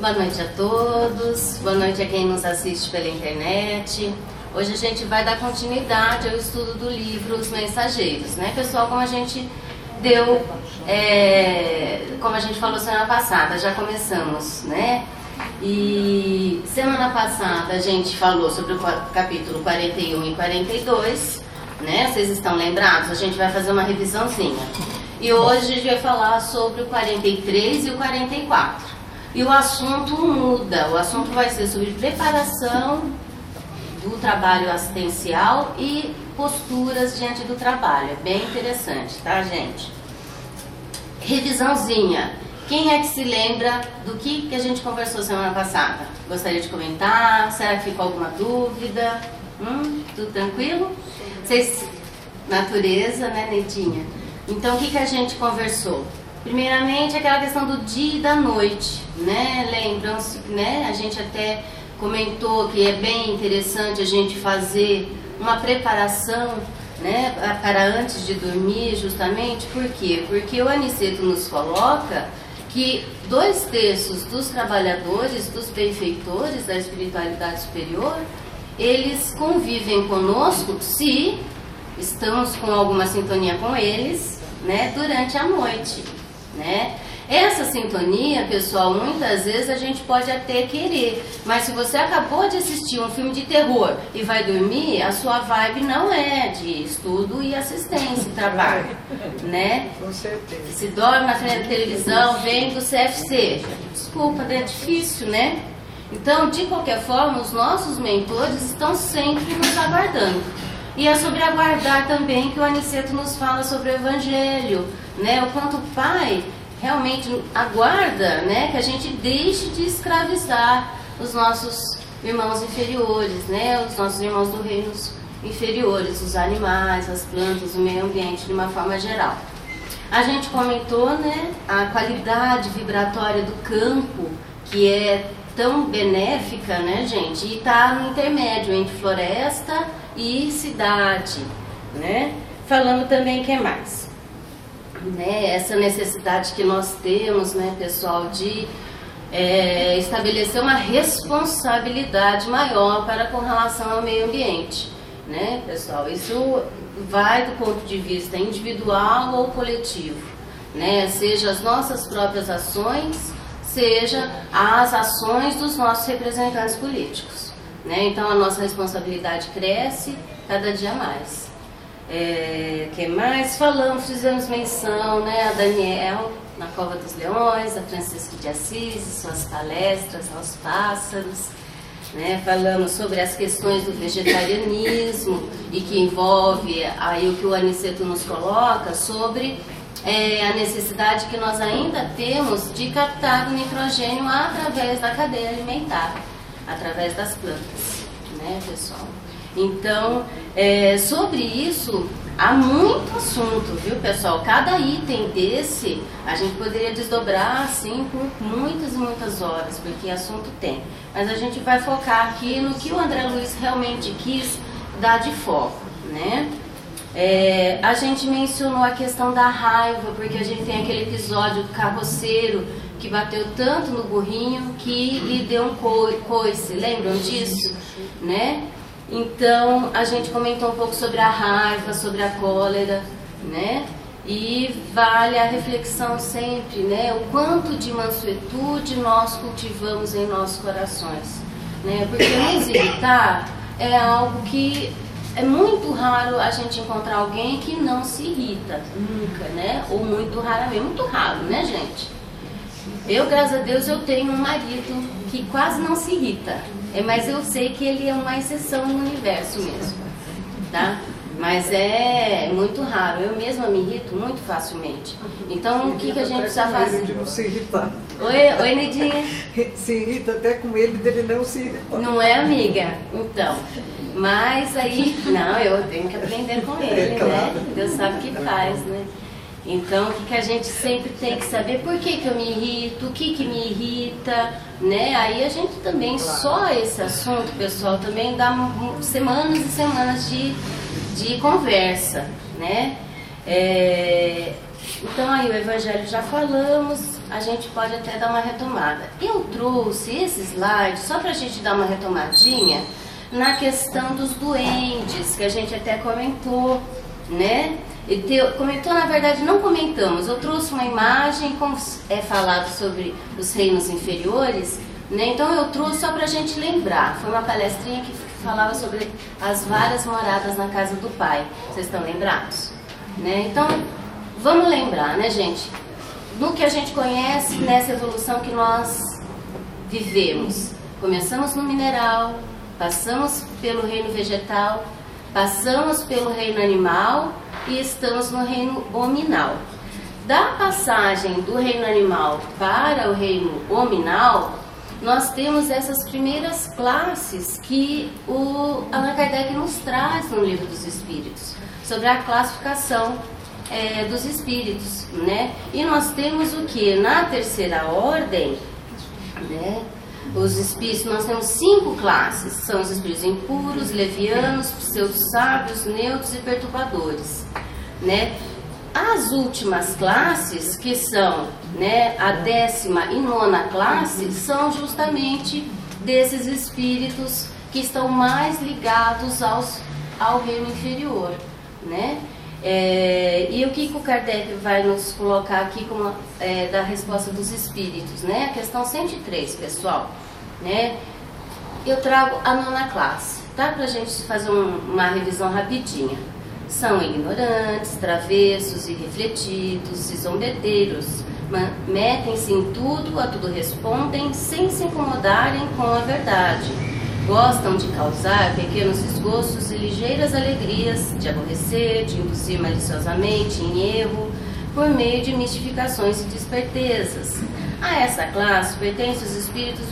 Boa noite a todos, boa noite a quem nos assiste pela internet. Hoje a gente vai dar continuidade ao estudo do livro Os Mensageiros, né, pessoal? Como a gente deu, como a gente falou semana passada, já começamos, né? E semana passada a gente falou sobre o capítulo 41 e 42, né? Vocês estão lembrados? A gente vai fazer uma revisãozinha. E hoje a gente vai falar sobre o 43 e o 44. E o assunto muda, o assunto vai ser sobre preparação do trabalho assistencial e posturas diante do trabalho. É bem interessante, tá, gente? Revisãozinha. Quem é que se lembra do que a gente conversou semana passada? Gostaria de comentar? Será que ficou alguma dúvida? Tudo tranquilo? Vocês, natureza, né, Neidinha? Então, o que a gente conversou? Primeiramente, aquela questão do dia e da noite, né? Lembram-se, né? A gente até comentou que é bem interessante a gente fazer uma preparação, né, para antes de dormir, justamente. Por quê? Porque o Aniceto nos coloca que 2/3 dos trabalhadores, dos benfeitores da espiritualidade superior, eles convivem conosco se estamos com alguma sintonia com eles, né, durante a noite, né? Essa sintonia, pessoal, muitas vezes a gente pode até querer, mas se você acabou de assistir um filme de terror e vai dormir, a sua vibe não é de estudo e assistência e trabalho, né? Com certeza. Se dorme na frente da televisão, vem do CFC. Desculpa, é difícil, né? Então, de qualquer forma, os nossos mentores estão sempre nos aguardando. E é sobre aguardar também que o Aniceto nos fala sobre o Evangelho, né? O quanto o Pai realmente aguarda, né, que a gente deixe de escravizar os nossos irmãos inferiores, né, os nossos irmãos do reino inferiores, os animais, as plantas, o meio ambiente de uma forma geral. A gente comentou, né, a qualidade vibratória do campo, que é tão benéfica, né, gente, e está no intermédio entre floresta e cidade, né? Falando também o que mais? Né, essa necessidade que nós temos, né, pessoal, de estabelecer uma responsabilidade maior para com relação ao meio ambiente, né, pessoal? Isso vai do ponto de vista individual ou coletivo, né? Seja as nossas próprias ações, seja as ações dos nossos representantes políticos, né? Então a nossa responsabilidade cresce cada dia mais. Que mais? Fizemos menção, né, a Daniel na Cova dos Leões, a Francisco de Assis, suas palestras aos pássaros, né? Falamos sobre as questões do vegetarianismo e que envolve aí o que o Aniceto nos coloca sobre a necessidade que nós ainda temos de captar o nitrogênio através da cadeia alimentar, através das plantas, né, pessoal? Então, sobre isso, há muito assunto, viu, pessoal? Cada item desse, a gente poderia desdobrar, assim, por muitas e muitas horas, porque assunto tem. Mas a gente vai focar aqui no que o André Luiz realmente quis dar de foco, né? A gente mencionou a questão da raiva, porque a gente tem aquele episódio do carroceiro que bateu tanto no burrinho que lhe deu um coice, lembram disso? Né? Então, a gente comentou um pouco sobre a raiva, sobre a cólera, né? E vale a reflexão sempre, né? O quanto de mansuetude nós cultivamos em nossos corações, né? Porque nos irritar é algo que é muito raro a gente encontrar alguém que não se irrita, nunca, né? Ou muito raramente, muito raro, né, gente? Eu, graças a Deus, eu tenho um marido que quase não se irrita, mas eu sei que ele é uma exceção no universo mesmo, tá? Mas é muito raro, eu mesma me irrito muito facilmente. Então, o que a gente precisa fazer? De não se irritar. Oi, Neidinha. Se irrita até com ele dele não se irritar. Não é, amiga? Então, mas aí, não, eu tenho que aprender com ele, claro, né? Deus sabe o que faz, né? Então, o que a gente sempre tem que saber, por que eu me irrito, o que me irrita, né? Aí a gente também, só esse assunto, pessoal, também dá semanas e semanas de conversa, né? Então aí o Evangelho já falamos, a gente pode até dar uma retomada. Eu trouxe esse slide só para a gente dar uma retomadinha na questão dos duendes, que a gente até comentou, né? Comentou, na verdade não comentamos, eu trouxe uma imagem, como é falado sobre os reinos inferiores, né? Então eu trouxe só para a gente lembrar, foi uma palestrinha que falava sobre as várias moradas na casa do Pai, vocês estão lembrados? Né? Então, vamos lembrar, né, gente? No que a gente conhece nessa evolução que nós vivemos. Começamos no mineral, passamos pelo reino vegetal, passamos pelo reino animal e estamos no reino hominal. Da passagem do reino animal para o reino hominal, nós temos essas primeiras classes que o Allan Kardec nos traz no Livro dos Espíritos, sobre a classificação dos espíritos, né? E nós temos o que? Na terceira ordem, né? Os espíritos, nós temos 5 classes, são os espíritos impuros, levianos, pseudo-sábios, neutros e perturbadores, né? As últimas classes, que são, né, a 10ª e 9ª classe, são justamente desses espíritos que estão mais ligados ao reino inferior, né? E o que o Kardec vai nos colocar aqui como da resposta dos espíritos, né? A questão 103, pessoal, né? Eu trago a 9ª classe, tá? Pra gente fazer uma revisão rapidinha. São ignorantes, travessos, irrefletidos e zombeteiros. Metem-se em tudo, a tudo respondem, sem se incomodarem com a verdade. Gostam de causar pequenos desgostos e ligeiras alegrias, de aborrecer, de induzir maliciosamente em erro, por meio de mistificações e despertezas. A essa classe pertencem os espíritos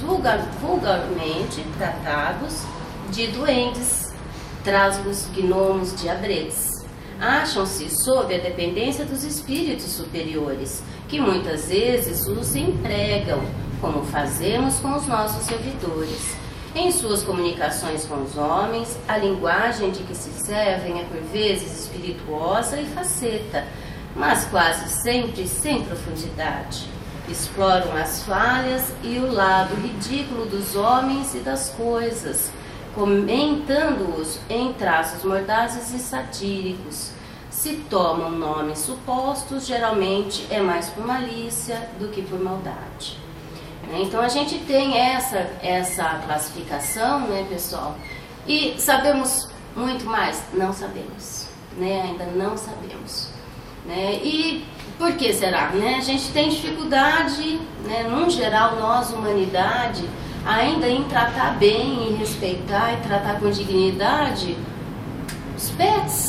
vulgarmente tratados de duendes, trasgos, gnomos, diabretes. Acham-se sob a dependência dos espíritos superiores, que muitas vezes os empregam, como fazemos com os nossos servidores. Em suas comunicações com os homens, a linguagem de que se servem é por vezes espirituosa e faceta, mas quase sempre sem profundidade. Exploram as falhas e o lado ridículo dos homens e das coisas, comentando-os em traços mordazes e satíricos. Se tomam nomes supostos, geralmente é mais por malícia do que por maldade. Então a gente tem essa classificação, né, pessoal? E sabemos muito mais? Não sabemos, né? Ainda não sabemos, né? E por que será? Né? A gente tem dificuldade, né, num geral, nós, humanidade, ainda em tratar bem, em respeitar e tratar com dignidade os pets,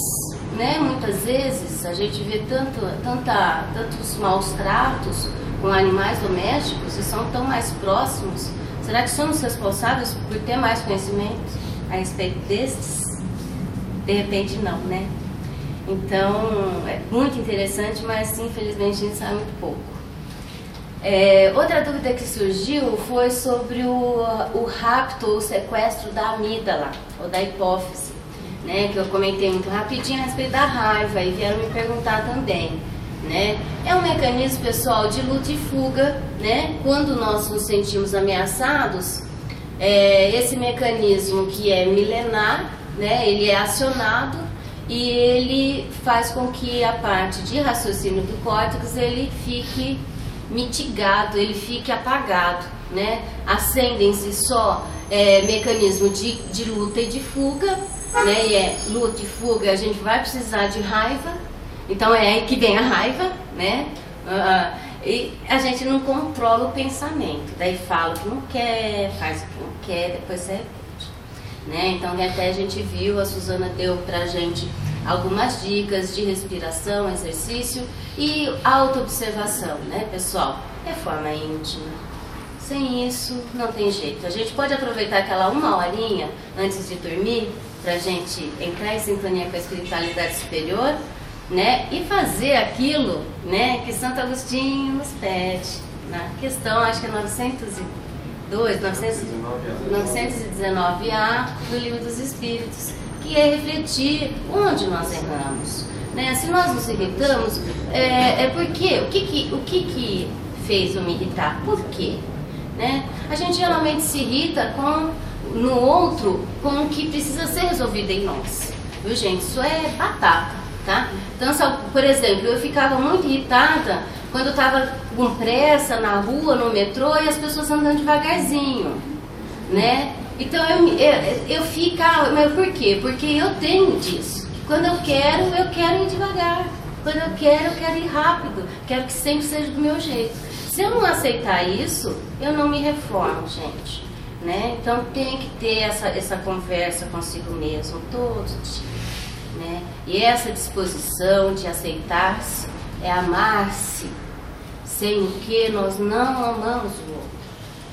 né? Muitas vezes a gente vê tantos maus tratos com animais domésticos e são tão mais próximos. Será que somos responsáveis por ter mais conhecimento a respeito desses? De repente não, né? Então é muito interessante, mas infelizmente a gente sabe muito pouco. Outra dúvida que surgiu foi sobre o rapto ou sequestro da amígdala ou da hipófise, né? Que eu comentei muito rapidinho a respeito da raiva e vieram me perguntar também. Né? É um mecanismo, pessoal, de luta e fuga, né? Quando nós nos sentimos ameaçados, esse mecanismo que é milenar, né? Ele é acionado e ele faz com que a parte de raciocínio do córtex ele fique mitigado, ele fique apagado, né? Acendem-se só mecanismo de luta e de fuga, né? E luta e fuga, a gente vai precisar de raiva. Então é aí que vem a raiva, né? E a gente não controla o pensamento. Daí fala o que não quer, faz o que não quer, depois se repete, né? Então até a gente viu, a Suzana deu pra gente algumas dicas de respiração, exercício e autoobservação, né, pessoal? É forma íntima. Sem isso, não tem jeito. A gente pode aproveitar aquela 1 horinha antes de dormir pra gente entrar em sintonia com a espiritualidade superior, né, e fazer aquilo, né, que Santo Agostinho nos pede, na questão, acho que é 919A do Livro dos Espíritos, que é refletir onde nós erramos, né? Se nós nos irritamos, é porque o que fez eu me irritar? Por quê? Né? A gente geralmente se irrita no outro com o que precisa ser resolvido em nós. Viu, gente? Isso é batata, tá? Então, por exemplo, eu ficava muito irritada quando eu estava com pressa na rua, no metrô, e as pessoas andando devagarzinho, né? Então eu ficava, mas por quê? Porque eu tenho disso. Quando eu quero ir devagar. Quando eu quero ir rápido. Quero que sempre seja do meu jeito. Se eu não aceitar isso, eu não me reformo, gente, né? Então tem que ter essa conversa consigo mesmo todo dia, né? E essa disposição de aceitar-se é amar-se, sem o que nós não amamos o outro.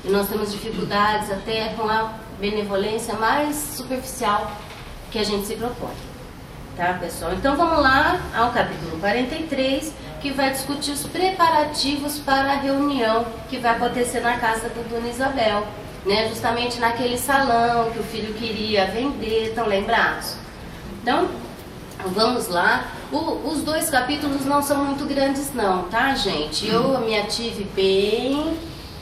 E nós temos dificuldades até com a benevolência mais superficial que a gente se propõe. Tá, pessoal? Então vamos lá ao capítulo 43, que vai discutir os preparativos para a reunião que vai acontecer na casa da Dona Isabel, né? Justamente naquele salão que o filho queria vender, estão lembrados? Então, vamos lá. Os 2 capítulos não são muito grandes não, tá, gente? Eu me ative bem,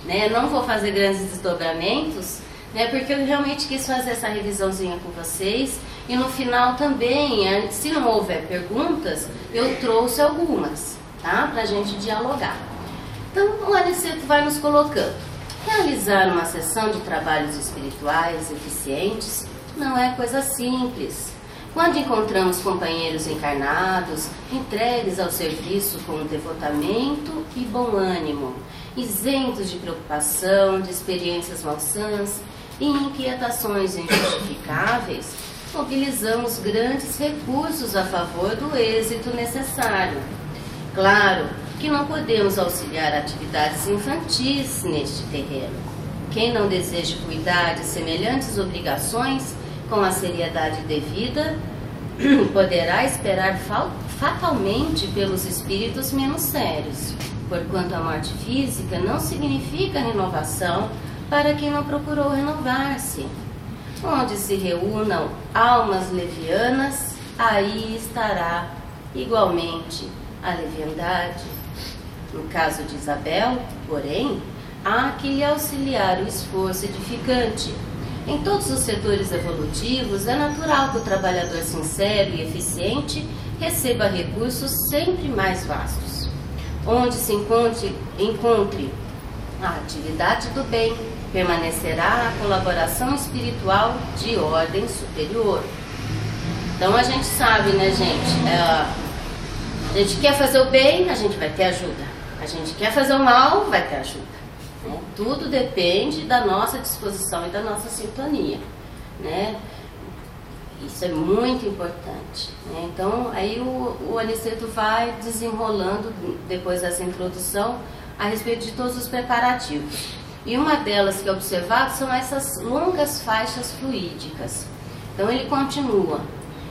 né? Não vou fazer grandes desdobramentos, né? Porque eu realmente quis fazer essa revisãozinha com vocês. E no final também, se não houver perguntas, eu trouxe algumas, tá? Pra gente dialogar. Então, o Aniceto vai nos colocando. Realizar uma sessão de trabalhos espirituais eficientes não é coisa simples. Quando encontramos companheiros encarnados, entregues ao serviço com devotamento e bom ânimo, isentos de preocupação, de experiências malsãs e inquietações injustificáveis, mobilizamos grandes recursos a favor do êxito necessário. Claro que não podemos auxiliar atividades infantis neste terreno. Quem não deseja cuidar de semelhantes obrigações com a seriedade devida, poderá esperar fatalmente pelos espíritos menos sérios, porquanto a morte física não significa renovação para quem não procurou renovar-se. Onde se reúnam almas levianas, aí estará igualmente a leviandade. No caso de Isabel, porém, há que lhe auxiliar o esforço edificante. Em todos os setores evolutivos, é natural que o trabalhador sincero e eficiente receba recursos sempre mais vastos. Onde se encontre a atividade do bem, permanecerá a colaboração espiritual de ordem superior. Então a gente sabe, né, gente? A gente quer fazer o bem, a gente vai ter ajuda. A gente quer fazer o mal, vai ter ajuda. Né? Tudo depende da nossa disposição e da nossa sintonia, né? Isso é muito importante, né? Então aí o Aniceto vai desenrolando depois dessa introdução a respeito de todos os preparativos. E uma delas que é observado são essas longas faixas fluídicas. Então ele continua.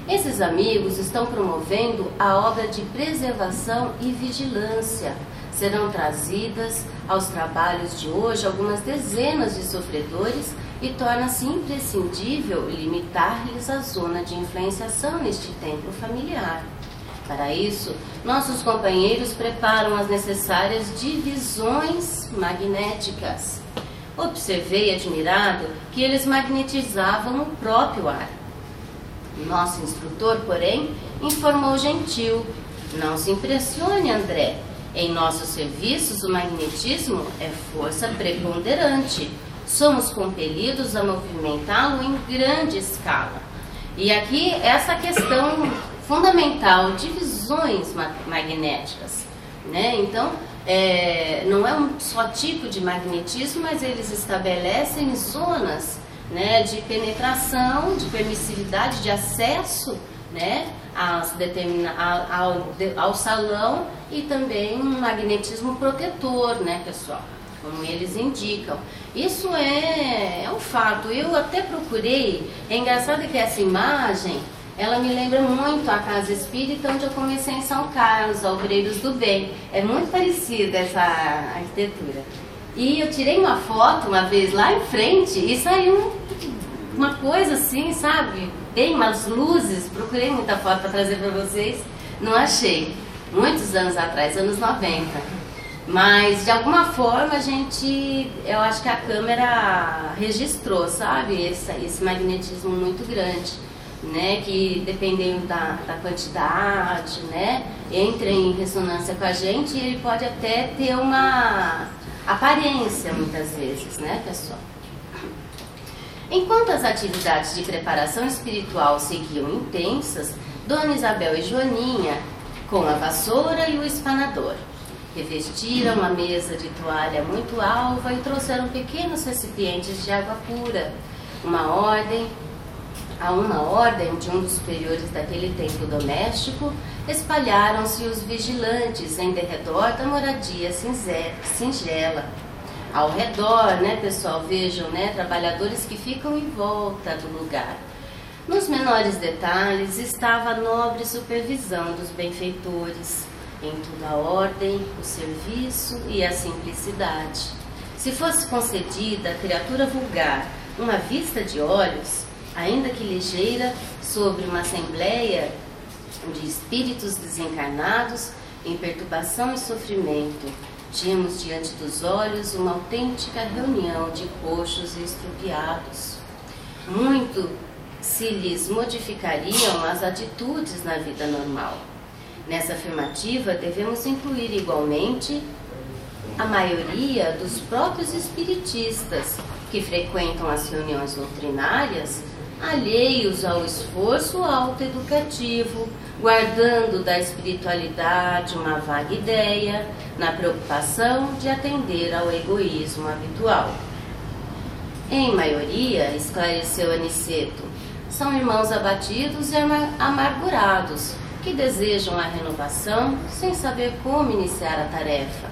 Esses amigos estão promovendo a obra de preservação e vigilância. Serão trazidas aos trabalhos de hoje algumas dezenas de sofredores e torna-se imprescindível limitar-lhes a zona de influenciação neste templo familiar. Para isso, nossos companheiros preparam as necessárias divisões magnéticas. Observei, admirado, que eles magnetizavam o próprio ar. Nosso instrutor, porém, informou gentil: não se impressione, André. Em nossos serviços, o magnetismo é força preponderante. Somos compelidos a movimentá-lo em grande escala. E aqui, essa questão fundamental, divisões magnéticas, né? Então, não é um só tipo de magnetismo, mas eles estabelecem zonas, né, de penetração, de permissividade, de acesso, né, ao salão, e também um magnetismo protetor, né, pessoal, como eles indicam. Isso é um fato. Eu até procurei, é engraçado que essa imagem, ela me lembra muito a Casa Espírita, onde eu comecei em São Carlos, Obreiros do Bem. É muito parecida essa arquitetura. E eu tirei uma foto uma vez lá em frente e saiu uma coisa assim, sabe? Bem umas luzes. Procurei muita foto para trazer para vocês. Não achei. Muitos anos atrás, anos 90. Mas, de alguma forma, eu acho que a câmera registrou, sabe? Esse magnetismo muito grande, né? Que, dependendo da quantidade, né? Entra em ressonância com a gente e ele pode até ter uma aparência, muitas vezes, né, pessoal? Enquanto as atividades de preparação espiritual seguiam intensas, Dona Isabel e Joaninha, com a vassoura e o espanador, revestiram a mesa de toalha muito alva e trouxeram pequenos recipientes de água pura. A uma ordem de um dos superiores daquele templo doméstico, espalharam-se os vigilantes em derredor da moradia singela. Ao redor, né, pessoal, vejam, né, trabalhadores que ficam em volta do lugar. Nos menores detalhes estava a nobre supervisão dos benfeitores, em toda a ordem, o serviço e a simplicidade. Se fosse concedida à criatura vulgar uma vista de olhos, ainda que ligeira, sobre uma assembleia de espíritos desencarnados em perturbação e sofrimento, tínhamos diante dos olhos uma autêntica reunião de coxos e estrupiados. Muito se lhes modificariam as atitudes na vida normal. Nessa afirmativa, devemos incluir igualmente a maioria dos próprios espiritistas que frequentam as reuniões doutrinárias, alheios ao esforço autoeducativo, guardando da espiritualidade uma vaga ideia, na preocupação de atender ao egoísmo habitual. Em maioria, esclareceu Aniceto, são irmãos abatidos e amargurados, que desejam a renovação sem saber como iniciar a tarefa.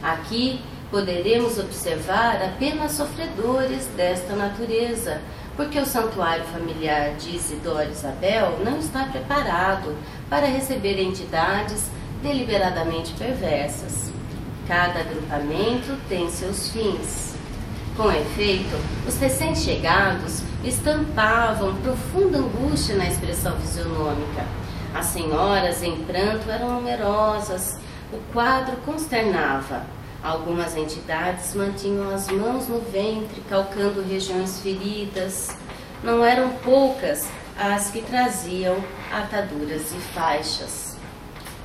Aqui poderemos observar apenas sofredores desta natureza, porque o santuário familiar de Isidora Isabel não está preparado para receber entidades deliberadamente perversas. Cada agrupamento tem seus fins. Com efeito, os recém-chegados estampavam profunda angústia na expressão fisionômica. As senhoras em pranto eram numerosas, o quadro consternava. Algumas entidades mantinham as mãos no ventre, calcando regiões feridas. Não eram poucas as que traziam ataduras e faixas.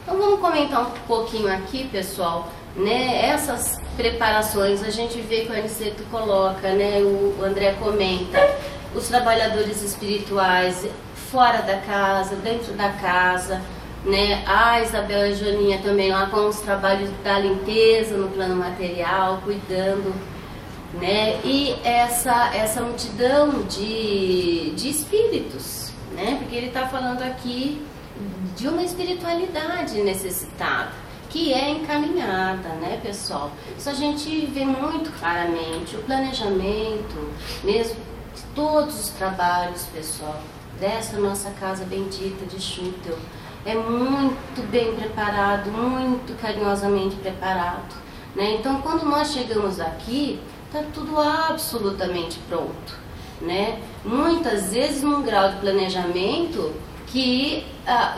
Então vamos comentar um pouquinho aqui, pessoal, né? Essas preparações a gente vê que o Aniceto coloca, né? O André comenta, os trabalhadores espirituais fora da casa, dentro da casa, né? A Isabel e a Joaninha também lá com os trabalhos da limpeza no plano material, cuidando, né? E essa multidão de espíritos, né? Porque ele está falando aqui de uma espiritualidade necessitada, que é encaminhada, né, pessoal? Isso a gente vê muito claramente, o planejamento, mesmo de todos os trabalhos, pessoal, dessa nossa casa bendita de Schutel, é muito bem preparado, muito carinhosamente preparado, né? Então, quando nós chegamos aqui, está tudo absolutamente pronto, né? Muitas vezes num grau de planejamento que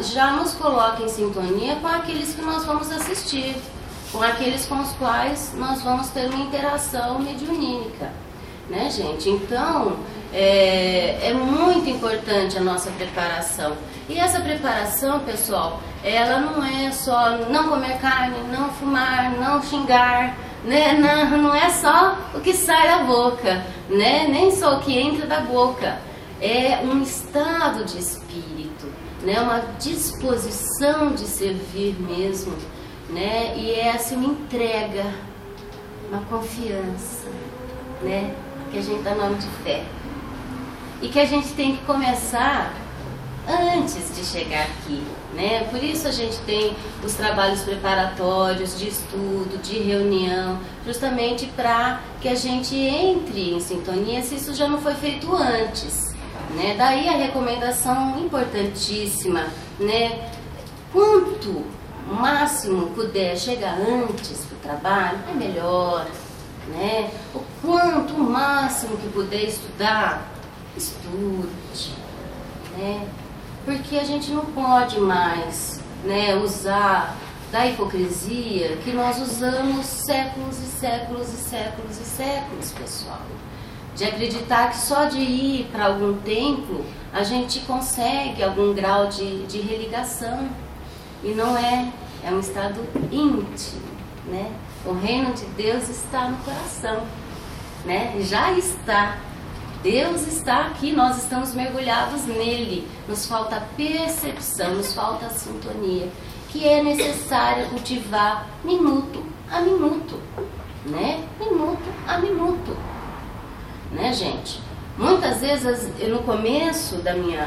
já nos coloca em sintonia com aqueles que nós vamos assistir, com aqueles com os quais nós vamos ter uma interação mediunímica, né, gente? Então, é muito importante a nossa preparação. E essa preparação, pessoal, ela não é só não comer carne, não fumar, não xingar, né? Não é só o que sai da boca, né? Nem só o que entra da boca. É um estado de espírito, né? Uma disposição de servir mesmo, né? E é assim uma entrega, uma confiança, né? Que a gente dá nome de fé. E que a gente tem que começar antes de chegar aqui, né? Por isso a gente tem os trabalhos preparatórios de estudo, de reunião, justamente para que a gente entre em sintonia se isso já não foi feito antes, né? Daí a recomendação importantíssima, né? Quanto máximo puder chegar antes do trabalho, é melhor, né? O quanto máximo que puder estudar, estude, né? Porque a gente não pode mais, né, usar da hipocrisia que nós usamos séculos e séculos e séculos e séculos, pessoal. De acreditar que só de ir para algum templo a gente consegue algum grau de religação. E não é, é um estado íntimo, né? O reino de Deus está no coração, né? Já está. Deus está aqui, nós estamos mergulhados nele. Nos falta percepção, nos falta sintonia, que é necessária cultivar minuto a minuto, né? Minuto a minuto, né, gente? Muitas vezes, no começo da minha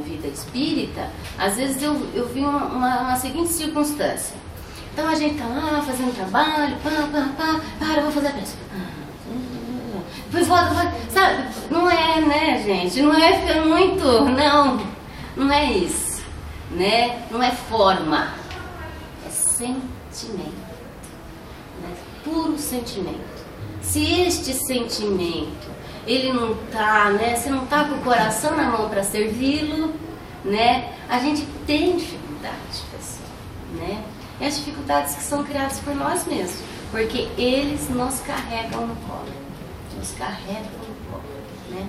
vida espírita, às vezes eu vi uma seguinte circunstância. Então a gente tá lá fazendo trabalho, eu vou fazer a prece. Depois volta, sabe? Não é, né, gente? Não é ficar muito, não é isso, né? Não é forma, é sentimento, né? Puro sentimento. Se este sentimento, ele não tá, né? Você não tá com o coração na mão para servi-lo, né? A gente tem dificuldade, pessoal, né? E as dificuldades que são criadas por nós mesmos, porque eles nos carregam no colo, né?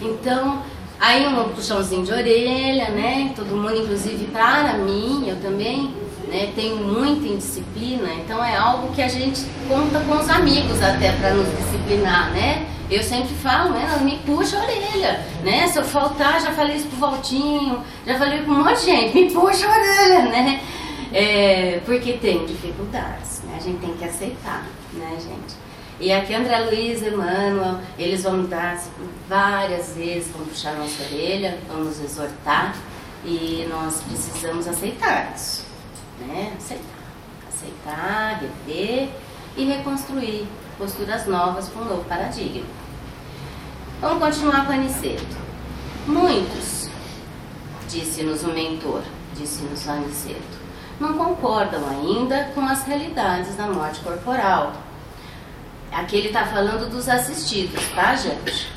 Então, aí um puxãozinho de orelha, né? Todo mundo, inclusive para mim, eu também, né, tenho muita indisciplina, então é algo que a gente conta com os amigos até para nos disciplinar, né? Eu sempre falo, né, me puxa a orelha, né? Se eu faltar, já falei isso pro Valtinho, já falei com um monte de gente, me puxa a orelha, né? Porque tem dificuldades, né? A gente tem que aceitar, né, gente? E aqui André Luiz, Emmanuel, eles vão dar várias vezes, vão puxar a nossa orelha, vão nos exortar, e nós precisamos aceitar isso, né? Aceitar, rever e reconstruir posturas novas para um novo paradigma. Vamos continuar com Aniceto. Muitos, disse-nos o mentor, disse-nos Aniceto, não concordam ainda com as realidades da morte corporal. Aqui ele está falando dos assistidos, tá, gente?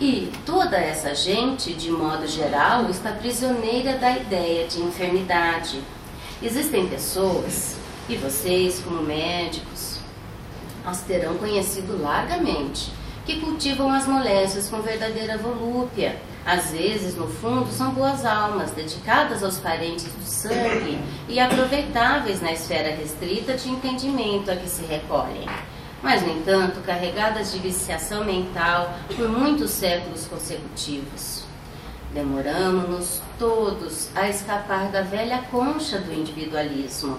E toda essa gente, de modo geral, está prisioneira da ideia de enfermidade. Existem pessoas, e vocês, como médicos, as terão conhecido largamente, que cultivam as moléstias com verdadeira volúpia. Às vezes, no fundo, são boas almas, dedicadas aos parentes do sangue e aproveitáveis na esfera restrita de entendimento a que se recolhem. Mas, no entanto, carregadas de viciação mental por muitos séculos consecutivos. Demoramos-nos todos a escapar da velha concha do individualismo.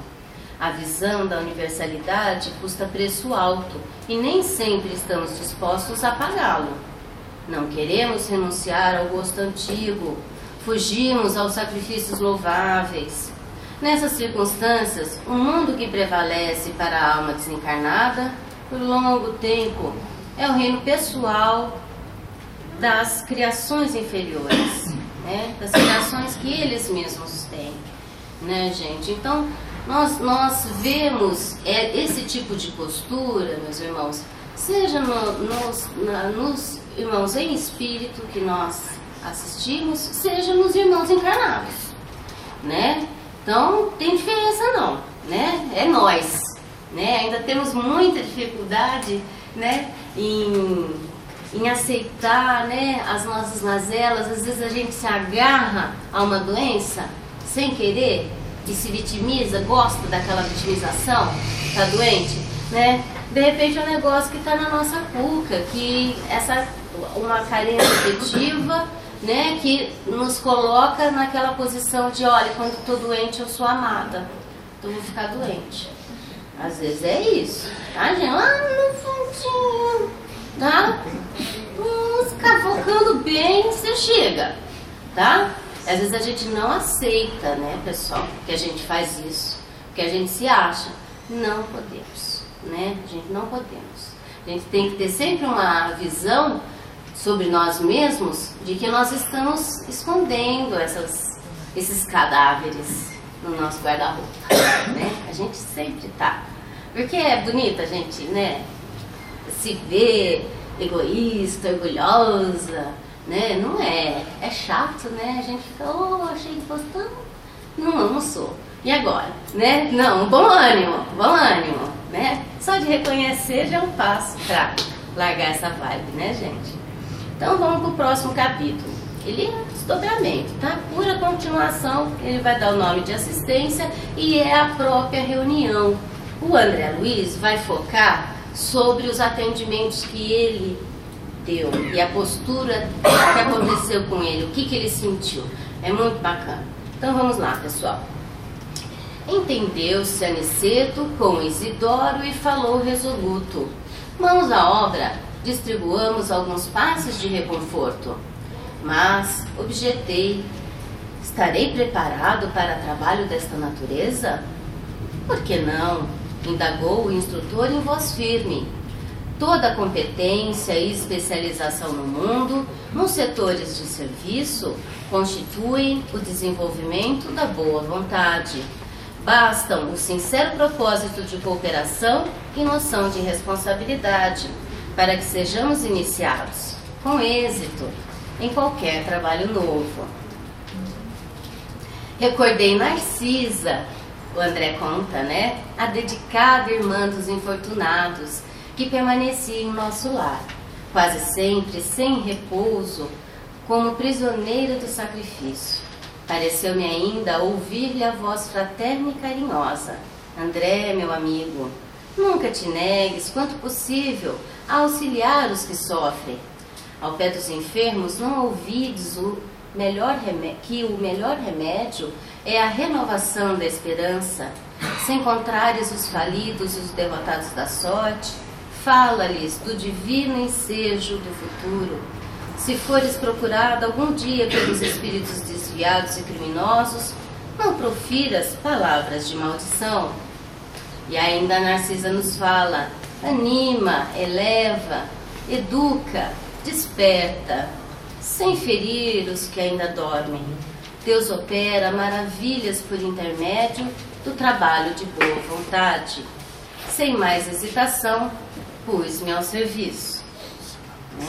A visão da universalidade custa preço alto e nem sempre estamos dispostos a pagá-lo. Não queremos renunciar ao gosto antigo, fugimos aos sacrifícios louváveis. Nessas circunstâncias, o mundo que prevalece para a alma desencarnada, por longo tempo, é o reino pessoal das criações inferiores, né? Das criações que eles mesmos têm, né, gente? Então, nós vemos esse tipo de postura, meus irmãos, seja nos irmãos em espírito que nós assistimos, seja nos irmãos encarnados, né? Então, tem diferença não, né? É nós, né? Ainda temos muita dificuldade, né, em aceitar, né, as nossas mazelas. Às vezes a gente se agarra a uma doença sem querer e se vitimiza, gosta daquela vitimização, tá doente, né? De repente é um negócio que está na nossa cuca, que uma carência afetiva, né, que nos coloca naquela posição de, olha, quando estou doente eu sou amada, então eu vou ficar doente. Às vezes é isso, tá, gente? Lá no fundinho, tá? Cavocando bem, você chega, tá? Às vezes a gente não aceita, né, pessoal, que a gente faz isso, que a gente se acha. Não podemos, né? A gente não podemos. A gente tem que ter sempre uma visão sobre nós mesmos de que nós estamos escondendo esses cadáveres no nosso guarda-roupa, né? A gente sempre tá. Porque é bonito a gente, né, se ver egoísta, orgulhosa, né? Não é. É chato, né? A gente fica, achei que fosse tão não almoçou. E agora, né? Não, bom ânimo, né? Só de reconhecer já é um passo para largar essa vibe, né, gente? Então vamos para o próximo capítulo. Ele é desdobramento, tá? Pura continuação, ele vai dar o nome de assistência e é a própria reunião. O André Luiz vai focar sobre os atendimentos que ele deu e a postura que aconteceu com ele, o que ele sentiu. É muito bacana. Então vamos lá, pessoal. Entendeu-se Aniceto com Isidoro e falou resoluto. Mãos à obra, distribuamos alguns passes de reconforto. Mas, objetei, estarei preparado para trabalho desta natureza? Por que não? Indagou o instrutor em voz firme. Toda a competência e especialização no mundo, nos setores de serviço, constituem o desenvolvimento da boa vontade. Bastam o sincero propósito de cooperação e noção de responsabilidade para que sejamos iniciados, com êxito, em qualquer trabalho novo. Recordei Narcisa, o André conta, né? A dedicada irmã dos infortunados, que permanecia em nosso lar, quase sempre sem repouso, como prisioneira do sacrifício. Pareceu-me ainda ouvir-lhe a voz fraterna e carinhosa. André, meu amigo, nunca te negues, quanto possível, a auxiliar os que sofrem. Ao pé dos enfermos, não ouvides que o melhor remédio é a renovação da esperança. Se encontrares os falidos e os derrotados da sorte, fala-lhes do divino ensejo do futuro. Se fores procurado algum dia pelos espíritos desviados e criminosos, não profiras palavras de maldição. E ainda a Narcisa nos fala: anima, eleva, educa, desperta, sem ferir os que ainda dormem. Deus opera maravilhas por intermédio do trabalho de boa vontade. Sem mais hesitação, pus-me ao serviço.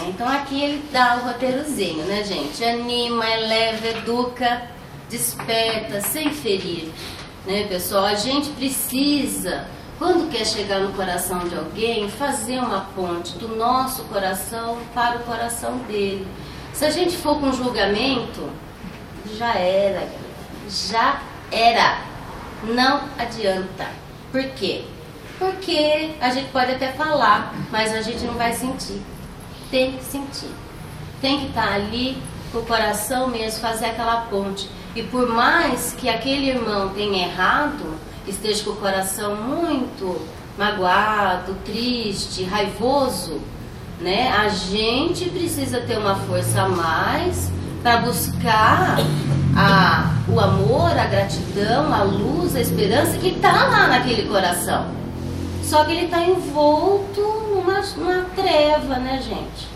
Então aqui ele dá o roteirozinho, né, gente? Anima, eleva, educa, desperta, sem ferir. Né, pessoal? A gente precisa, quando quer chegar no coração de alguém, fazer uma ponte do nosso coração para o coração dele. Se a gente for com julgamento, já era. Não adianta. Por quê? Porque a gente pode até falar, mas a gente não vai sentir. Tem que sentir. Tem que estar ali com o coração mesmo, fazer aquela ponte. E por mais que aquele irmão tenha errado, esteja com o coração muito magoado, triste, raivoso, né? A gente precisa ter uma força a mais para buscar o amor, a gratidão, a luz, a esperança que está lá naquele coração. Só que ele está envolto numa treva, né, gente?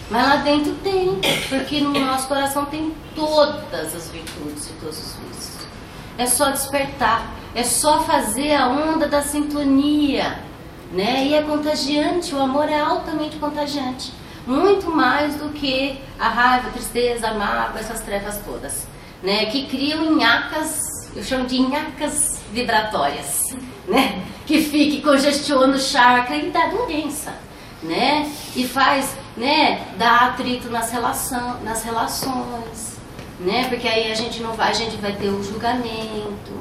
Mas lá dentro tem, porque no nosso coração tem todas as virtudes e todos os vícios. É só despertar, é só fazer a onda da sintonia, né? E é contagiante, o amor é altamente contagiante. Muito mais do que a raiva, a tristeza, a mágoa, essas trevas todas, né? Que criam nhacas, eu chamo de nhacas vibratórias, né? Que congestiona o chakra e dá doença, né? E faz, né, dá atrito nas relações, né? Porque aí a gente vai ter o julgamento.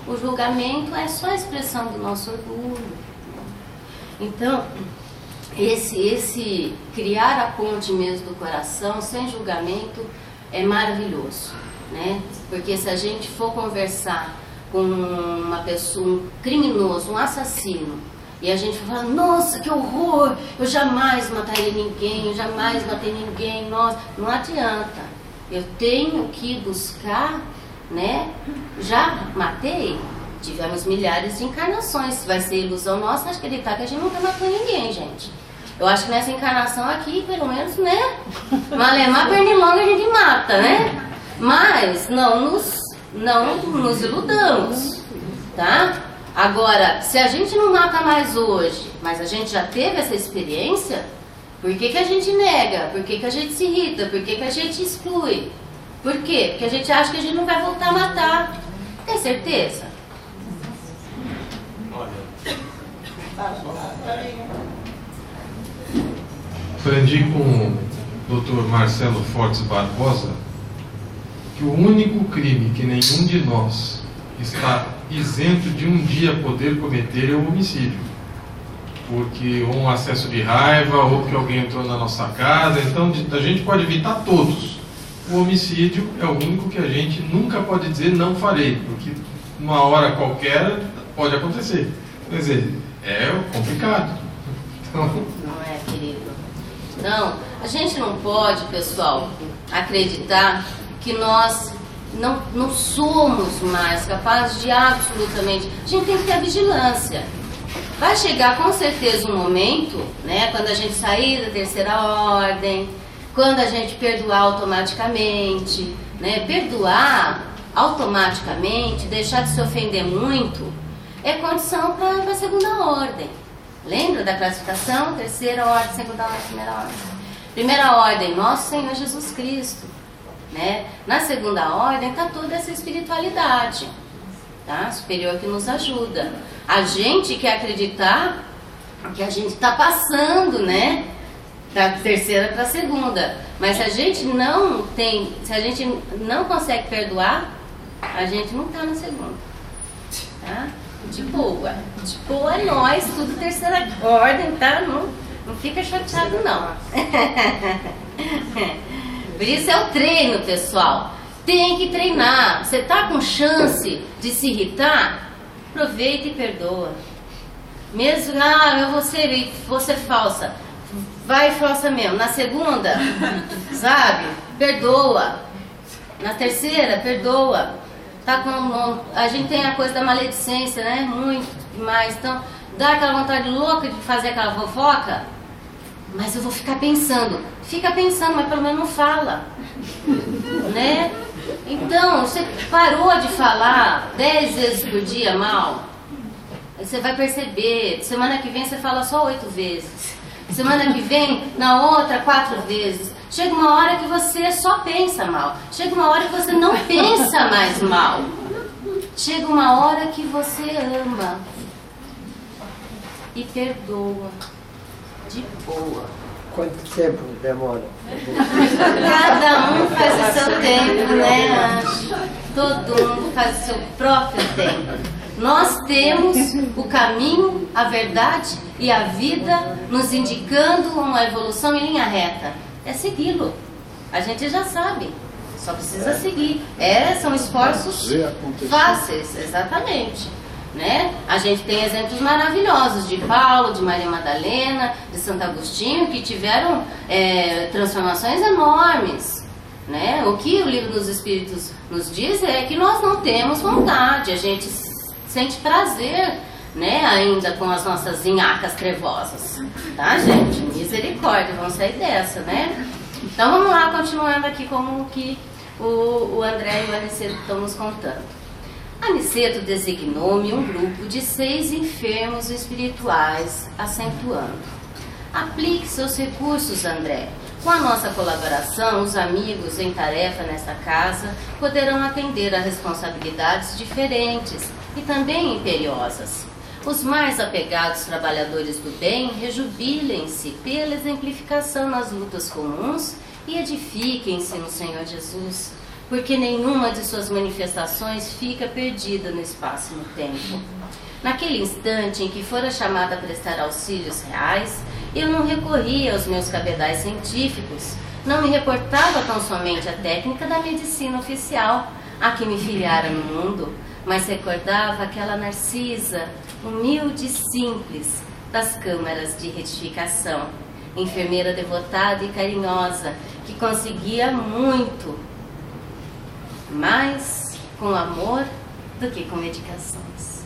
O julgamento é só a expressão do nosso orgulho. Então, esse criar a ponte mesmo do coração, sem julgamento, é maravilhoso, né? Porque se a gente for conversar com uma pessoa, um criminoso, um assassino, e a gente fala, nossa, que horror, eu jamais mataria ninguém, eu jamais matei ninguém, nossa, não adianta. Eu tenho que buscar, né? Já matei, tivemos milhares de encarnações, vai ser ilusão nossa acreditar que a gente nunca matou ninguém, gente. Eu acho que nessa encarnação aqui, pelo menos, né? Malemar, pernilonga a gente mata, né? Mas não nos iludamos, tá? Agora, se a gente não mata mais hoje, mas a gente já teve essa experiência, por que a gente nega? Por que a gente se irrita? Por que a gente exclui? Por quê? Porque a gente acha que a gente não vai voltar a matar. Tem certeza? Aprendi com o Dr. Marcelo Fortes Barbosa que o único crime que nenhum de nós está isento de um dia poder cometer é o homicídio. Porque ou um acesso de raiva, ou porque alguém entrou na nossa casa. Então a gente pode evitar todos. O homicídio é o único que a gente nunca pode dizer não farei, porque uma hora qualquer pode acontecer. Quer dizer, é complicado. Então... Não é, querido? Não, a gente não pode, pessoal, acreditar que nós não somos mais capazes de absolutamente... A gente tem que ter a vigilância. Vai chegar com certeza um momento, né, quando a gente sair da terceira ordem, quando a gente perdoar automaticamente, né, perdoar automaticamente, deixar de se ofender muito, é condição para a segunda ordem. Lembra da classificação? Terceira ordem, segunda ordem, primeira ordem. Primeira ordem, nosso Senhor Jesus Cristo. Né? Na segunda ordem está toda essa espiritualidade, tá? Superior, que nos ajuda. A gente quer acreditar que a gente está passando, né, da terceira para a segunda, mas se a gente não consegue perdoar, a gente não está na segunda, tá? De boa é nós, tudo terceira ordem, tá? Não fica chateado não. Por isso é o treino, pessoal. Tem que treinar. Você tá com chance de se irritar? Aproveita e perdoa. Mesmo, eu vou ser falsa. Vai falsa mesmo. Na segunda, sabe? Perdoa. Na terceira, perdoa. Tá com, a gente tem a coisa da maledicência, né? Muito demais. Então, dá aquela vontade louca de fazer aquela fofoca. Mas eu vou ficar pensando. Fica pensando, mas pelo menos não fala. Né? Então, você parou de falar 10 vezes por dia mal. Aí você vai perceber. Semana que vem você fala só 8 vezes. Semana que vem, na outra, 4 vezes. Chega uma hora que você só pensa mal. Chega uma hora que você não pensa mais mal. Chega uma hora que você ama. E perdoa. De boa. Quanto tempo demora? Cada um faz o seu tempo, né, Anjo? Todo mundo faz o seu próprio tempo. Nós temos o caminho, a verdade e a vida nos indicando uma evolução em linha reta. É segui-lo. A gente já sabe. Só precisa seguir. São esforços fáceis, exatamente. Né? A gente tem exemplos maravilhosos de Paulo, de Maria Madalena, de Santo Agostinho, que tiveram transformações enormes. Né? O que o Livro dos Espíritos nos diz é que nós não temos vontade, a gente sente prazer, né, ainda com as nossas nhacas trevosas. Tá, gente? Misericórdia, vamos sair dessa, né? Então vamos lá, continuando aqui como que o André e o Aniceto estão nos contando. Aniceto designou-me um grupo de 6 enfermos espirituais, acentuando: aplique seus recursos, André. Com a nossa colaboração, os amigos em tarefa nesta casa poderão atender a responsabilidades diferentes e também imperiosas. Os mais apegados trabalhadores do bem rejubilem-se pela exemplificação nas lutas comuns e edifiquem-se no Senhor Jesus, porque nenhuma de suas manifestações fica perdida no espaço e no tempo. Naquele instante em que fora chamada a prestar auxílios reais, eu não recorria aos meus cabedais científicos, não me reportava tão somente à técnica da medicina oficial, a que me filiara no mundo, mas recordava aquela Narcisa, humilde e simples, das câmaras de retificação, enfermeira devotada e carinhosa, que conseguia muito, mais com amor do que com medicações.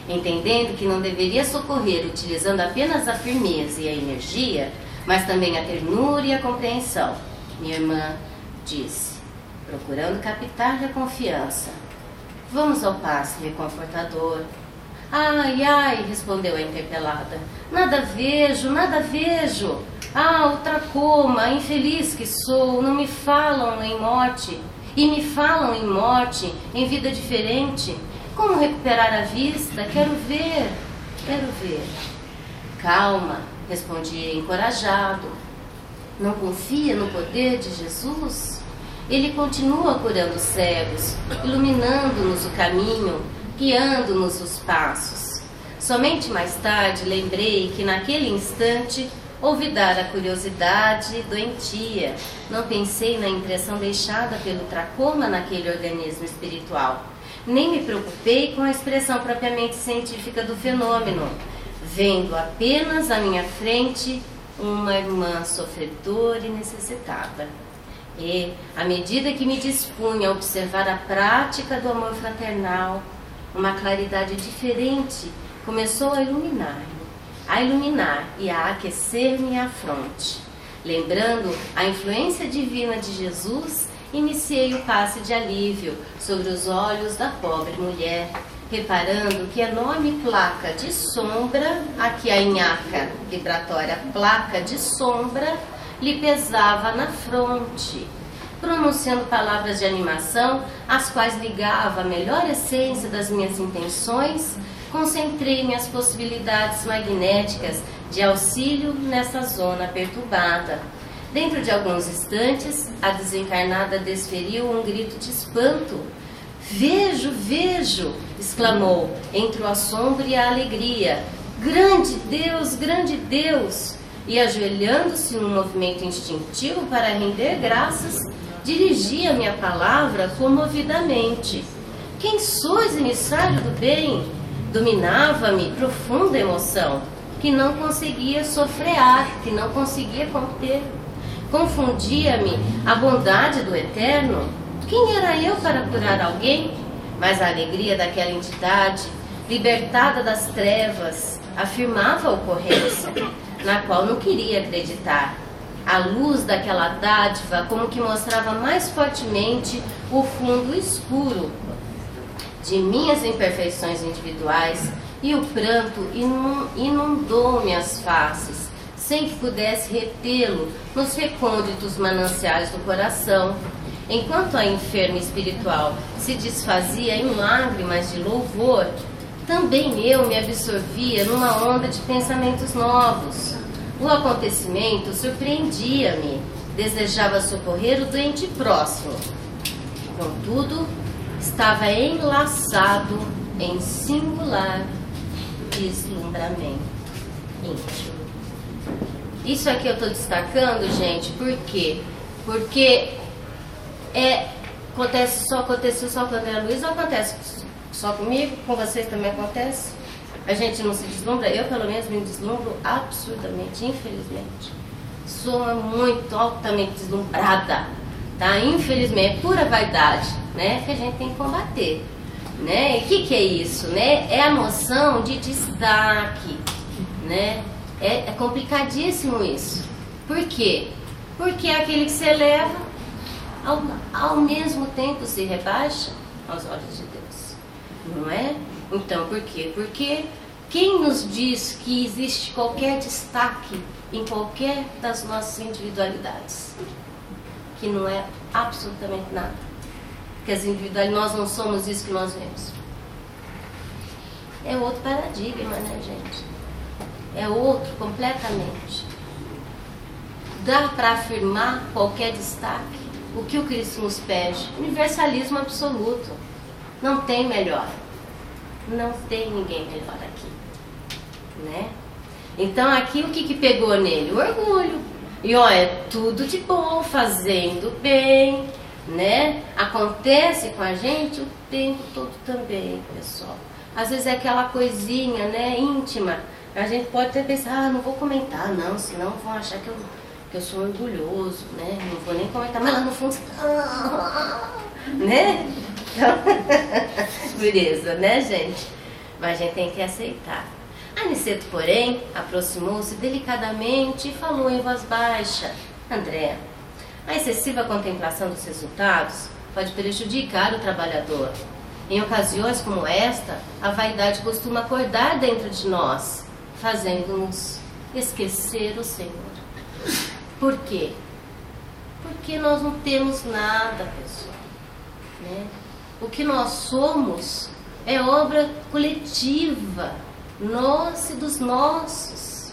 Entendendo que não deveria socorrer utilizando apenas a firmeza e a energia, mas também a ternura e a compreensão, minha irmã disse, procurando captar-lhe a confiança: vamos ao passe reconfortador. Ai, ai, respondeu a interpelada, nada vejo, nada vejo. Ah, outra coma, infeliz que sou, não me falam em morte. e me falam em morte, em vida diferente. Como recuperar a vista? Quero ver, quero ver. Calma, respondi encorajado. Não confia no poder de Jesus? Ele continua curando cegos, iluminando-nos o caminho, guiando-nos os passos. Somente mais tarde lembrei que naquele instante ouvi dar a curiosidade doentia. Não pensei na impressão deixada pelo tracoma naquele organismo espiritual. Nem me preocupei com a expressão propriamente científica do fenômeno, vendo apenas à minha frente uma irmã sofredora e necessitada. E, à medida que me dispunha a observar a prática do amor fraternal, uma claridade diferente começou a iluminar e a aquecer minha fronte. Lembrando a influência divina de Jesus, iniciei o passe de alívio sobre os olhos da pobre mulher, reparando que a enorme placa de sombra, aqui a nhaca vibratória, placa de sombra, lhe pesava na fronte, pronunciando palavras de animação, as quais ligava a melhor essência das minhas intenções. Concentrei minhas possibilidades magnéticas de auxílio nessa zona perturbada. Dentro de alguns instantes, a desencarnada desferiu um grito de espanto. Vejo, vejo! Exclamou, entre o assombro e a alegria. Grande Deus, grande Deus! E ajoelhando-se num movimento instintivo para render graças, dirigia minha palavra comovidamente. Quem sois, emissário do bem? Dominava-me profunda emoção, que não conseguia sofrear, que não conseguia conter. Confundia-me a bondade do Eterno. Quem era eu para curar alguém? Mas a alegria daquela entidade, libertada das trevas, afirmava a ocorrência, na qual não queria acreditar. A luz daquela dádiva como que mostrava mais fortemente o fundo escuro de minhas imperfeições individuais, e o pranto inundou-me as faces, sem que pudesse retê-lo nos recônditos mananciais do coração. Enquanto a enferma espiritual se desfazia em lágrimas de louvor, também eu me absorvia numa onda de pensamentos novos. O acontecimento surpreendia-me, desejava socorrer o doente próximo. Contudo, estava enlaçado em singular deslumbramento íntimo. Isso aqui eu estou destacando, gente, por quê? Porque aconteceu só quando era Luiz, ou acontece só comigo? Com vocês também acontece? A gente não se deslumbra? Eu, pelo menos, me deslumbro absurdamente, infelizmente. Sou muito altamente deslumbrada, tá? Infelizmente, é pura vaidade, né? Que a gente tem que combater, né? E o que é isso, né? É a noção de destaque, né? É complicadíssimo isso. Por quê? Porque é aquele que se eleva, ao mesmo tempo se rebaixa aos olhos de Deus, não é? Então, por quê? Porque quem nos diz que existe qualquer destaque em qualquer das nossas individualidades? Que não é absolutamente nada. Porque as individualidades, nós não somos isso que nós vemos. É outro paradigma, né, gente? É outro completamente. Dá para afirmar qualquer destaque? O que o Cristo nos pede? Universalismo absoluto. Não tem melhor. Não tem ninguém melhor aqui, né? Então aqui o que pegou nele? O orgulho. E olha, é tudo de bom, fazendo bem, né? Acontece com a gente o tempo todo também, pessoal. Às vezes é aquela coisinha, né, íntima. A gente pode até pensar, não vou comentar, não, senão vão achar que eu sou orgulhoso, né? Não vou nem comentar, mas lá no fundo, né? Então, beleza, né, gente? Mas a gente tem que aceitar. Aniceto, porém, aproximou-se delicadamente e falou em voz baixa: André, a excessiva contemplação dos resultados pode prejudicar o trabalhador. Em ocasiões como esta, a vaidade costuma acordar dentro de nós, fazendo-nos esquecer o Senhor. Por quê? Porque nós não temos nada, pessoal. né? O que nós somos é obra coletiva, nós e dos nossos,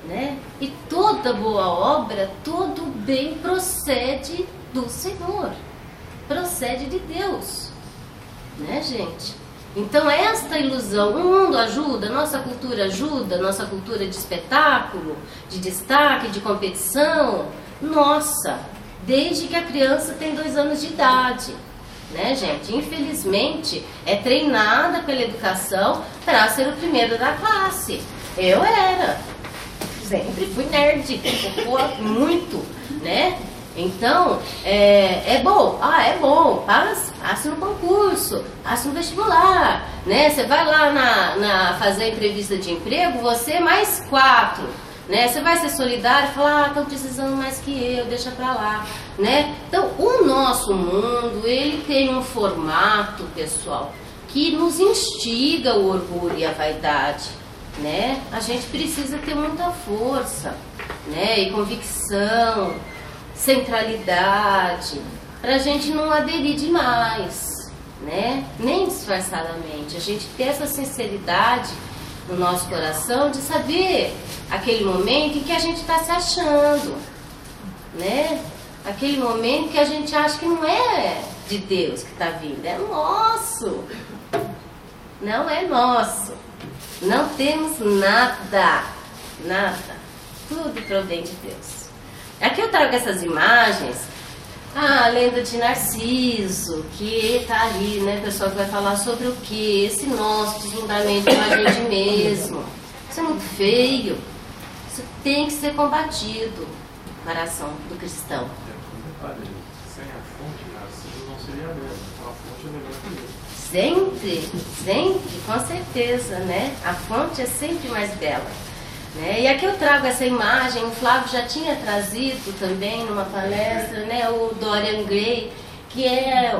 né? E toda boa obra, todo bem procede do Senhor, procede de Deus, né, gente? Então esta ilusão, o mundo ajuda, nossa cultura de espetáculo, de destaque, de competição, nossa, desde que a criança tem 2 anos de idade, né, gente? Infelizmente é treinada pela educação para ser o primeiro da classe. Eu era, sempre fui nerd, muito, né? Então, é bom, é bom, passe no concurso, passe no vestibular, né? Você vai lá na fazer entrevista de emprego, você mais 4, né? Você vai ser solidário e falar, estão precisando mais que eu, deixa pra lá, né? Então, o nosso mundo, ele tem um formato, pessoal, que nos instiga o orgulho e a vaidade, né? A gente precisa ter muita força, né? E convicção, centralidade, para a gente não aderir demais, né? Nem disfarçadamente, a gente ter essa sinceridade no nosso coração de saber aquele momento em que a gente está se achando, né? Aquele momento que a gente acha que não é de Deus que está vindo, é nosso, não é nosso, não temos nada, tudo provém de Deus. Aqui eu trago essas imagens, a lenda de Narciso, que está ali, né, pessoal, que vai falar sobre o que? Esse nosso deslumbramento com a gente mesmo. Isso é muito feio, isso tem que ser combatido no coração do cristão. Sem a fonte, Narciso não seria mesmo, a fonte é melhor que ele. Sempre, com certeza, né? A fonte é sempre mais bela. Né? E aqui eu trago essa imagem, o Flávio já tinha trazido também numa palestra, né? O Dorian Gray, que é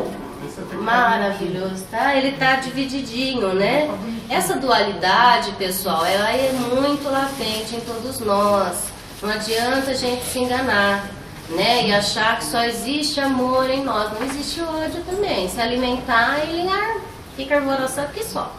maravilhoso, tá? Ele tá divididinho, né? Essa dualidade, pessoal, ela é muito latente em todos nós. Não adianta a gente se enganar, né? E achar que só existe amor em nós. Não existe ódio também. Se alimentar, ele fica alvoroçado que só.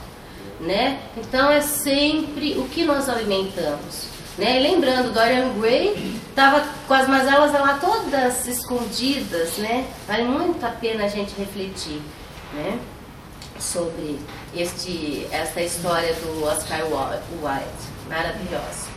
Né? Então é sempre o que nós alimentamos, né? Lembrando, Dorian Gray estava com as mazelas lá todas escondidas, né? Vale muito a pena a gente refletir, né? Sobre esta história do Oscar Wilde, maravilhosa.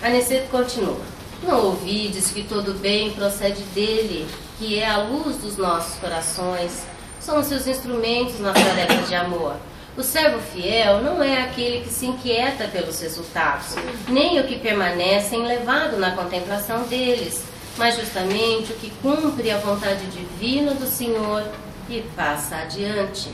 Aniceto continua: não ouvides que todo bem procede dele, que é a luz dos nossos corações, somos seus instrumentos na tarefa de amor. O servo fiel não é aquele que se inquieta pelos resultados, nem o que permanece enlevado na contemplação deles, mas justamente o que cumpre a vontade divina do Senhor e passa adiante.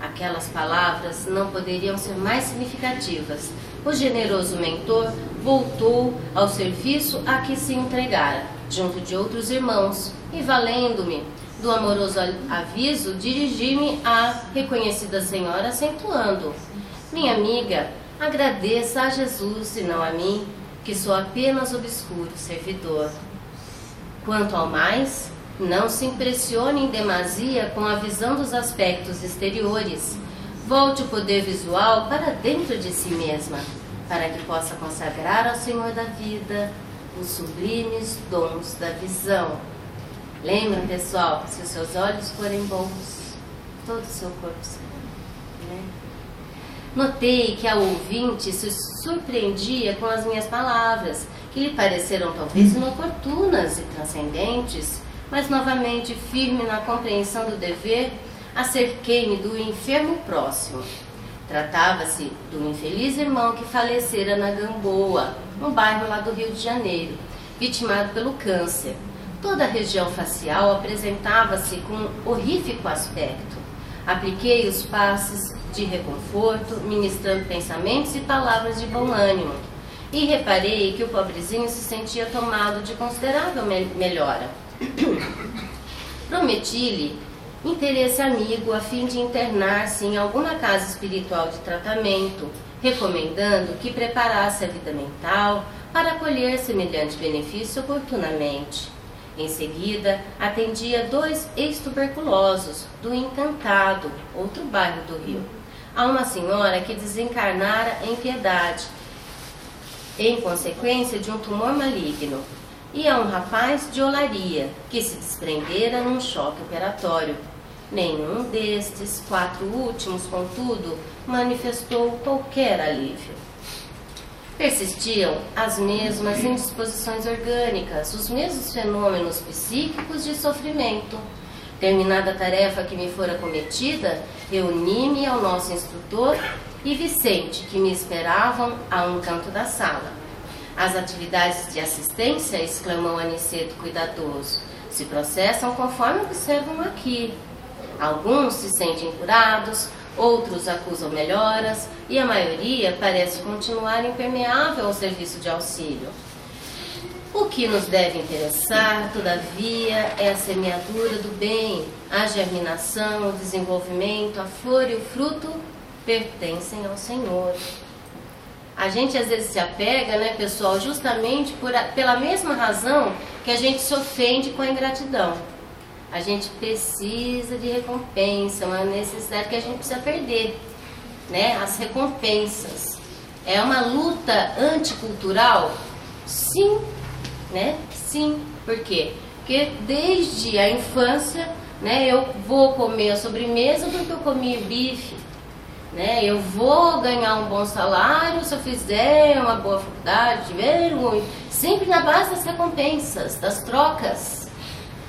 Aquelas palavras não poderiam ser mais significativas. O generoso mentor voltou ao serviço a que se entregara, junto de outros irmãos, e valendo-me do amoroso aviso, dirigi-me à reconhecida senhora, acentuando: minha amiga, agradeça a Jesus e não a mim, que sou apenas obscuro servidor. Quanto ao mais, não se impressione em demasia com a visão dos aspectos exteriores. Volte o poder visual para dentro de si mesma, para que possa consagrar ao Senhor da vida os sublimes dons da visão. Lembra, pessoal, se os seus olhos forem bons, todo o seu corpo será, né? Notei que a ouvinte se surpreendia com as minhas palavras, que lhe pareceram talvez inoportunas e transcendentes, mas novamente firme na compreensão do dever, acerquei-me do enfermo próximo. Tratava-se do infeliz irmão que falecera na Gamboa, um bairro lá do Rio de Janeiro, vitimado pelo câncer. Toda a região facial apresentava-se com horrífico aspecto. Apliquei os passes de reconforto, ministrando pensamentos e palavras de bom ânimo, e reparei que o pobrezinho se sentia tomado de considerável melhora. Prometi-lhe interesse amigo a fim de internar-se em alguma casa espiritual de tratamento, recomendando que preparasse a vida mental para acolher semelhante benefício oportunamente. Em seguida, atendia 2 ex-tuberculosos do Encantado, outro bairro do Rio, a uma senhora que desencarnara em Piedade, em consequência de um tumor maligno, e a um rapaz de Olaria, que se desprendera num choque operatório. Nenhum destes 4 últimos, contudo, manifestou qualquer alívio. Persistiam as mesmas indisposições orgânicas, os mesmos fenômenos psíquicos de sofrimento. Terminada a tarefa que me fora cometida, reuni-me ao nosso instrutor e Vicente, que me esperavam a um canto da sala. As atividades de assistência, exclamou Aniceto cuidadoso, se processam conforme observam aqui. Alguns se sentem curados, outros acusam melhoras e a maioria parece continuar impermeável ao serviço de auxílio. O que nos deve interessar, todavia, é a semeadura do bem, a germinação, o desenvolvimento, a flor e o fruto pertencem ao Senhor. A gente às vezes se apega, né, pessoal, justamente pela mesma razão que a gente se ofende com a ingratidão. A gente precisa de recompensa, uma necessidade que a gente precisa perder, né? As recompensas. É uma luta anticultural? Sim, né? Sim. Por quê? Porque desde a infância, né, eu vou comer a sobremesa porque eu comi bife, né? Eu vou ganhar um bom salário se eu fizer uma boa faculdade, tiver ruim. Sempre na base das recompensas, das trocas.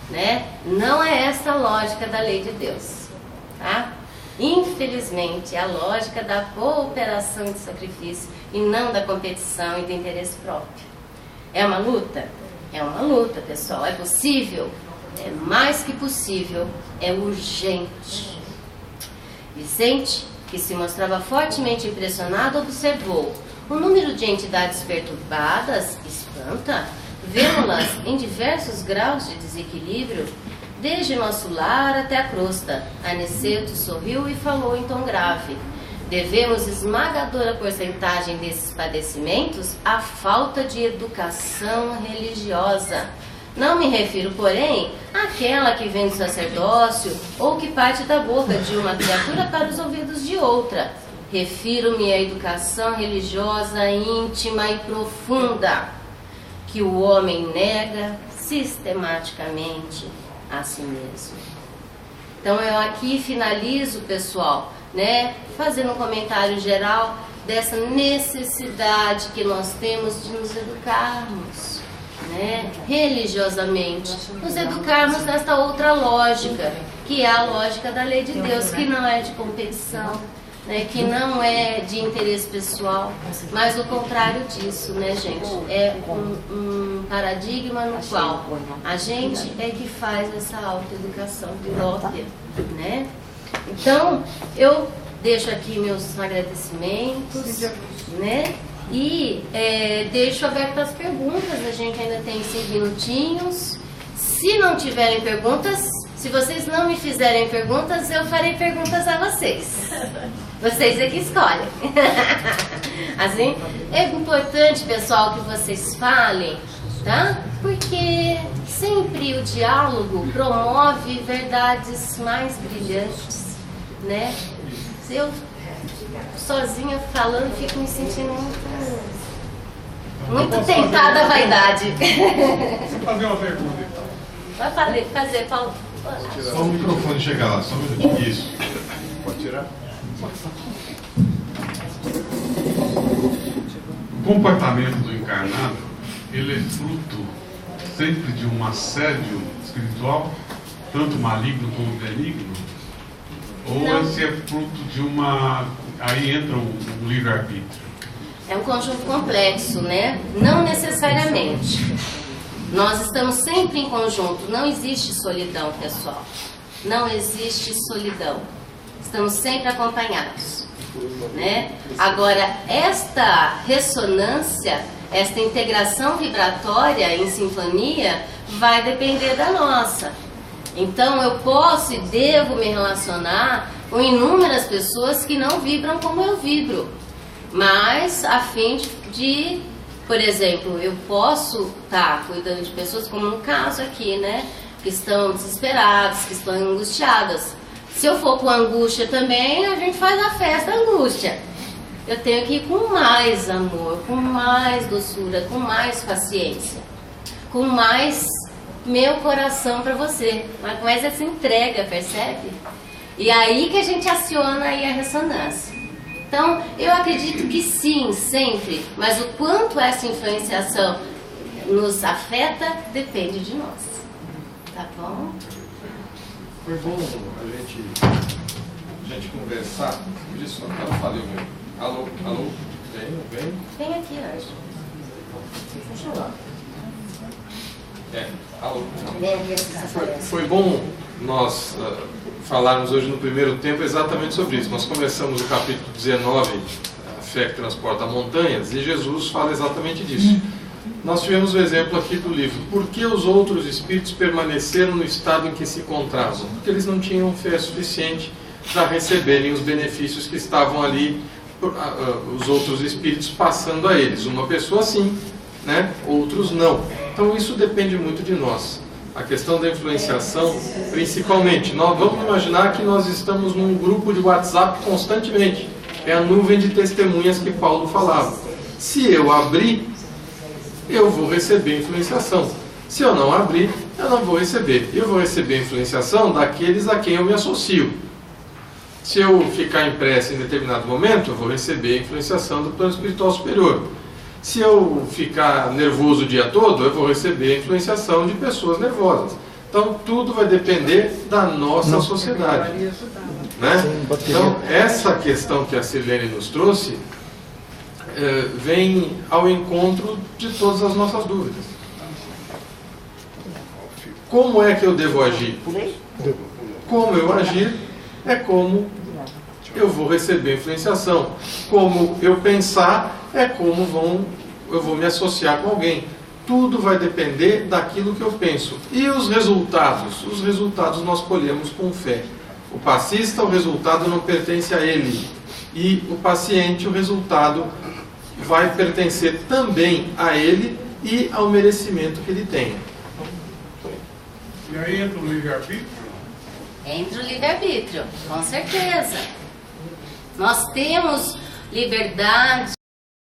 Né? Não é essa a lógica da lei de Deus, tá? Infelizmente é a lógica da cooperação e do sacrifício e não da competição e do interesse próprio. É uma luta? É uma luta, pessoal. É possível? É mais que possível, é urgente. Vicente, que se mostrava fortemente impressionado, observou: o número de entidades perturbadas espanta. Vemos-las em diversos graus de desequilíbrio, desde nosso lar até a crosta. Aniceto sorriu e falou em tom grave: devemos esmagadora porcentagem desses padecimentos à falta de educação religiosa. Não me refiro, porém, àquela que vem do sacerdócio ou que parte da boca de uma criatura para os ouvidos de outra. Refiro-me à educação religiosa íntima e profunda, que o homem nega sistematicamente a si mesmo. Então eu aqui finalizo, pessoal, né, fazendo um comentário geral dessa necessidade que nós temos de nos educarmos, né, religiosamente, nos educarmos nesta outra lógica, que é a lógica da lei de Deus, que não é de competição, né, que não é de interesse pessoal, mas o contrário disso, né, gente? É um paradigma no qual a gente é que faz essa autoeducação própria, né? Então, eu deixo aqui meus agradecimentos, né? E deixo aberto as perguntas, a gente ainda tem 5 minutinhos. Se não tiverem perguntas, se vocês não me fizerem perguntas, eu farei perguntas a vocês. Vocês é que escolhem. Assim, é importante, pessoal, que vocês falem, tá? Porque sempre o diálogo promove verdades mais brilhantes, né? Se eu sozinha falando, fico me sentindo muito tentada à vaidade. Deixa eu fazer uma pergunta, então. Vai fazer, Paulo. Só o microfone chegar lá, só um minutinho. Isso. Pode tirar? O comportamento do encarnado, ele é fruto sempre de um assédio espiritual, tanto maligno como benigno? Ou Não. esse é fruto de uma... Aí entra o livre-arbítrio? É um conjunto complexo, né? Não necessariamente. Nós estamos sempre em conjunto, não existe solidão, pessoal. Não existe solidão. Estamos sempre acompanhados, né? Agora, esta ressonância, esta integração vibratória em sintonia vai depender da nossa. Então, eu posso e devo me relacionar com inúmeras pessoas que não vibram como eu vibro, mas a fim de Por exemplo, eu posso estar cuidando de pessoas, como no caso aqui, né? Que estão desesperadas, que estão angustiadas. Se eu for com angústia também, a gente faz a festa da angústia. Eu tenho que ir com mais amor, com mais doçura, com mais paciência, com mais meu coração para você, mas com mais essa entrega, percebe? E aí que a gente aciona aí a ressonância. Então, eu acredito que sim, sempre, mas o quanto essa influenciação nos afeta depende de nós. Tá bom? Foi bom a gente conversar. Por isso, eu falei o meu. Alô, alô, vem. Vem aqui, Anjo. Deixa lá. Alô. Vem aqui, esse que você aparece. Foi bom nós falarmos hoje no primeiro tempo exatamente sobre isso. Nós começamos o capítulo 19, a fé que transporta montanhas, e Jesus fala exatamente disso. Nós tivemos o exemplo aqui do livro. Por que os outros espíritos permaneceram no estado em que se encontravam? Porque eles não tinham fé suficiente para receberem os benefícios que estavam ali, os outros espíritos passando a eles. Uma pessoa sim, né? Outros não. Então isso depende muito de nós. A questão da influenciação, principalmente. Nós vamos imaginar que nós estamos num grupo de WhatsApp constantemente. É a nuvem de testemunhas que Paulo falava. Se eu abrir, eu vou receber influenciação. Se eu não abrir, eu não vou receber. Eu vou receber influenciação daqueles a quem eu me associo. Se eu ficar em prece em determinado momento, eu vou receber influenciação do plano espiritual superior. Se eu ficar nervoso o dia todo, eu vou receber influenciação de pessoas nervosas. Então, tudo vai depender da nossa sociedade. Né? Então, essa questão que a Sirlene nos trouxe vem ao encontro de todas as nossas dúvidas. Como é que eu devo agir? Como eu agir é como eu vou receber influenciação. Como eu pensar é como eu vou me associar com alguém. Tudo vai depender daquilo que eu penso. E os resultados? Os resultados nós colhemos com fé. O passista, o resultado não pertence a ele. E o paciente, o resultado vai pertencer também a ele e ao merecimento que ele tem. E aí entra o livre-arbítrio? Entra o livre-arbítrio, com certeza. Nós temos liberdade